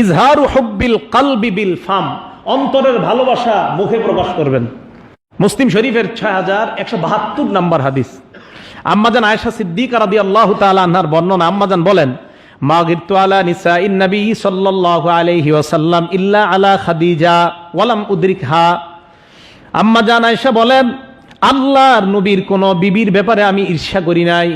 ইজহারু হুব্বিল কলবি বিল ফাম, অন্তরের ভালোবাসা মুখে প্রকাশ করবেন। মুসলিম শরীফের 6172 নম্বর হাদিস। আম্মাজান আয়েশা সিদ্দিকা রাদিয়াল্লাহু তাআলা আনহার বর্ণনা, আম্মাজান বলেন, মা গিরতু আলা নিসাইন নবী সাল্লাল্লাহু আলাইহি ওয়াসাল্লাম ইল্লা আলা খাদিজা ওয়ালাম উদরিকহা। আম্মাজান আয়েশা বলেন, আল্লাহর নবীর কোন বিবির ব্যাপারে আমি ঈর্ষা করি নাই,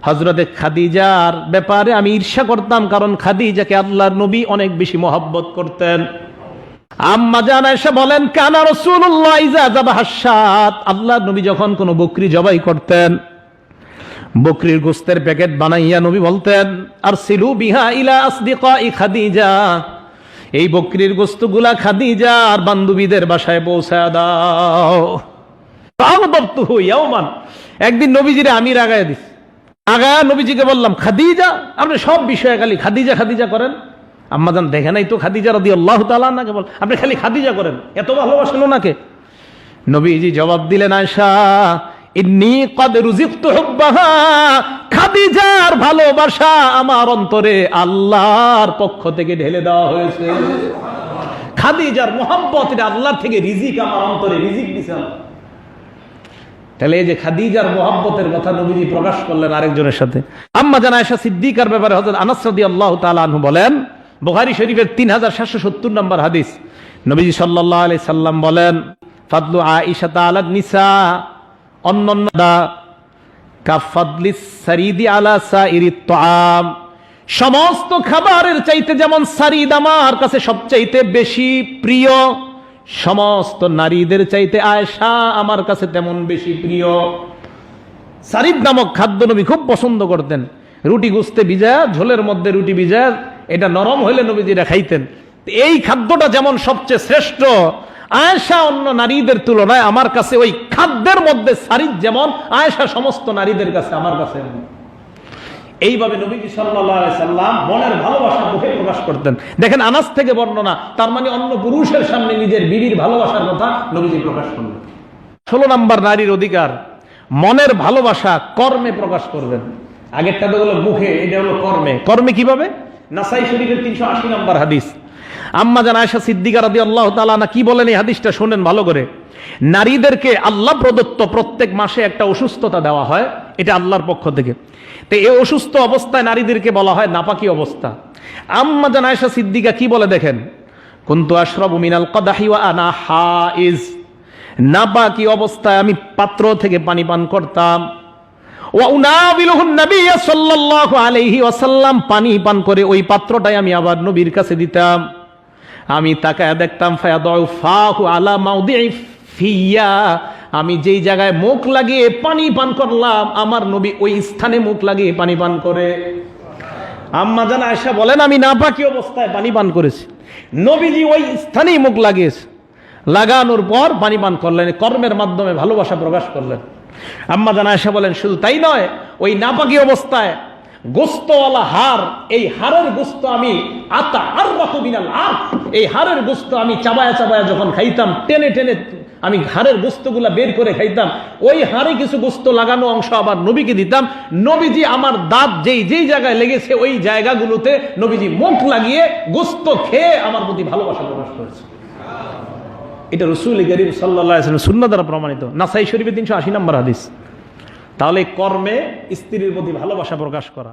হযরতে খাদিজার ব্যাপারে আমি ঈর্ষা করতাম, কারণ খাদিজাকে আল্লাহর নবী অনেক বেশি মহব্বত করতেন। আম্মাজান আয়েশা বলেন, কানা রাসূলুল্লাহ ইযা যাবাহা শাত, আল্লাহর নবী যখন কোন বকরি জবাই করতেন, বকরির গোশতের প্যাকেট বানাইয়া নবী বলতেন, আরসিলু বিহা ইলা আসদিকাই খাদিজা, এই বকরির গোশতগুলা খাদিজা আর বান্ধবীদের বাসায় পৌঁছায় দাও। ফাগদাবতুহু ইয়াওমান, একদিন নবীজিরে আমি রাগায় দিছি, আগায়া নবীজিকে বললাম, খাদিজা, আপনি সব বিষয়ে খালি খাদিজা খাদিজা করেন। আম্মাজান দেখে নাই তো খাদিজা রাদিয়াল্লাহু তাআলা আনহাকে, বল আপনি খালি খাদিজা করেন, এত ভালোবাসেন ওনাকে? নবীজি জবাব দিলেন, আয়েশা ইন্নী ক্বাদ রুজিকতু হুব্বাহা, খাদিজার ভালোবাসা আমার অন্তরে আল্লাহর পক্ষ থেকে ঢেলে দেওয়া হয়েছে। খাদিজার মহব্বত, এটা আল্লাহর থেকে রিজিক, আমার অন্তরে রিজিক দিয়েছে। তাহলে এই যে খাদিজার মহব্বতের কথা নবীজি প্রকাশ করলেন আরেকজনের সাথে। আম্মাজান আয়েশা সিদ্দিকার ব্যাপারে হযরত আনাস রাদিয়াল্লাহু তাআলা আনহু বলেন, বুখারী শরীফের 3770 নম্বর হাদিস, নবীজি সাল্লাল্লাহু আলাইহি সাল্লাম বলেন, ফাদলু আয়েশা আলা নিসা অন্যান্যদা কাফাদলিস সারিদি আলা সাইরিত তাআম, সমস্ত খাবারের চাইতে যেমন সারিদ আমার কাছে সবচাইতে বেশি প্রিয়, সমস্ত নারীদের চাইতে আয়েশা আমার কাছে তেমন বেশি প্রিয়। সারিদ নামক খাদ্য নবী খুব পছন্দ করতেন। রুটি গুস্তে ভিজা, ঝোলের মধ্যে রুটি ভিজা, এটা নরম হইলে নবীজিরা খাইতেন। এই খাদ্যটা যেমন সবচেয়ে শ্রেষ্ঠ, আয়েশা অন্য নারীদের তুলনায় আমার কাছে ওই খাদ্যের মধ্যে সারিদ যেমন, আয়েশা সমস্ত নারীদের কাছে আমার কাছে। এইভাবে নবীজি সাল্লাল্লাহু আলাইহি সাল্লাম মনের ভালোবাসা মুখে প্রকাশ করতেন। দেখেন আনাস থেকে বর্ণনা, তার মানে অন্য পুরুষের সামনে নিজের বিবির ভালোবাসার কথা নবীজি প্রকাশ করলেন। 16 নম্বর নারীর অধিকার, মনের ভালোবাসা কর্মে প্রকাশ করবেন। আগেরটা তো হলো মুখে, এটা হলো কর্মে। কর্মে কিভাবে? নাসাই শরীফের 380 নম্বর হাদিস। আম্মাজান আয়েশা সিদ্দিকা রাদিয়াল্লাহু তাআলা আনহা কি বলেন, এই হাদিসটা শুনেন ভালো করে। নারীদেরকে আল্লাহ প্রদত্ত প্রত্যেক মাসে একটা অসুস্থতা দেওয়া হয়, এটা আল্লাহর পক্ষ থেকে। তো এই অসুস্থ অবস্থায় নারীদেরকে বলা হয় নাপাকি অবস্থা। আম্মাজান আয়েশা সিদ্দিকা কি বলে দেখেন, কুনতু আশরাবু মিনাল কাদাহি ওয়া আনা হাইজ, নাপাকি অবস্থায় আমি পাত্র থেকে পানি পান করতাম। ওয়া উনাবিলুহুন নবী সাল্লাল্লাহু আলাইহি ওয়াসাল্লাম, পানি পান করে ওই পাত্রটাই আমি আবার নবীর কাছে দিতাম। আমি তাকায় দেখতাম, ফায়াদউ ফাহু আলা মাউদিই ফিয়া, আমি যেই জায়গায় মুখ লাগিয়ে পানি পান করলাম, আমার নবী ওই স্থানে মুখ লাগিয়ে পানি পান করে। আম্মাজান আয়েশা বলেন, আমি নাপাকি অবস্থায় পানি পান করেছি, নবীজি ওই স্থানেই মুখ লাগিয়েছে, লাগানোর পর পানি পান করলেন। কর্মের মাধ্যমে ভালোবাসা প্রকাশ করলেন। আম্মাজান আয়েশা বলেন, শুধু তাই নয়, ওই নাপাকি অবস্থায় গোস্তওয়ালা হাড়, এই হাড়ের গোস্ত আমি এই হাড়ের গোস্ত আমি চাবায়া চাবায়া যখন খাইতাম, টেনে টেনে আমি হাড়ের গোস্তগুলা বের করে খাইতাম। ওই হাড়ে কিছু গোস্ত লাগানো অংশ আবার নবীকে দিতাম। নবীজি আমার দাঁত যেই যেই জায়গায় লেগেছে ওই জায়গাগুলোতে নবীজি মুখ লাগিয়ে গোস্ত খেয়ে আমার প্রতি ভালোবাসা প্রকাশ করেছে। এটা রাসূল করিম সাল্লাল্লাহু আলাইহি ওয়াসাল্লাম সুন্নাহ দ্বারা প্রমাণিত, নাসাই শরীফের 380 নম্বর হাদিস। তাহলে কর্মে স্ত্রীর প্রতি ভালোবাসা প্রকাশ করা।